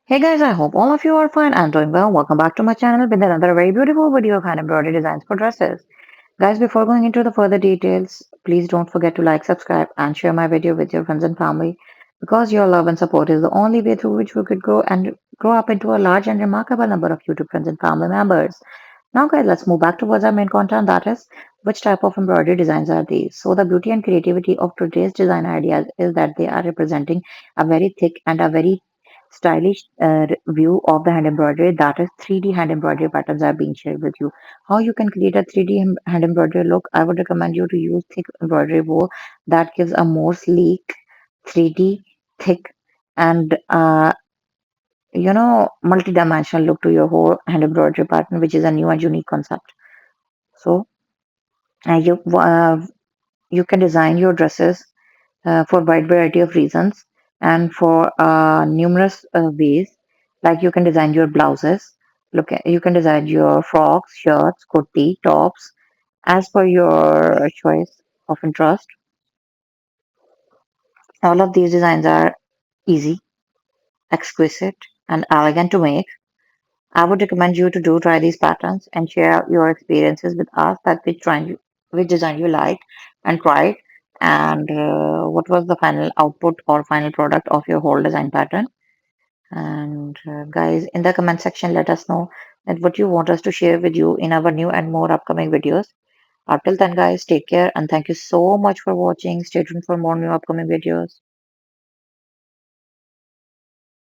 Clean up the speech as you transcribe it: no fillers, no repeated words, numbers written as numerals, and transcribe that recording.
Hey guys, I hope all of you are fine and doing well. Welcome back to my channel with another very beautiful video of hand embroidery designs for dresses. Guys, before going into the further details, please don't forget to like, subscribe, and share my video with your friends and family because your love and support is the only way through which we could grow and grow up into a large and remarkable number of YouTube friends and family members. Now, guys, let's move back towards our main content, that is, which type of embroidery designs are these? So, the beauty and creativity of today's design ideas is that they are representing a very thick and a very stylish view of the hand embroidery, that is 3D hand embroidery patterns are being shared with you. How you can create a 3D hand embroidery look? I would recommend you to use thick embroidery wool that gives a more sleek, 3D, thick, and multi-dimensional look to your whole hand embroidery pattern, which is a new and unique concept. So uh, you uh, you can design your dresses for a wide variety of reasons and for numerous ways. Like you can design your blouses, you can design your frocks, shirts, kurti, tops, as per your choice of interest. All of these designs are easy, exquisite, and elegant to make. I would recommend you to do try these patterns and share your experiences with us that which design you liked and tried and what was the final output or final product of your whole design pattern. And guys, in the comment section, let us know that what you want us to share with you in our new and more upcoming videos. Until then, guys, take care and thank you so much for watching. Stay tuned for more new upcoming videos.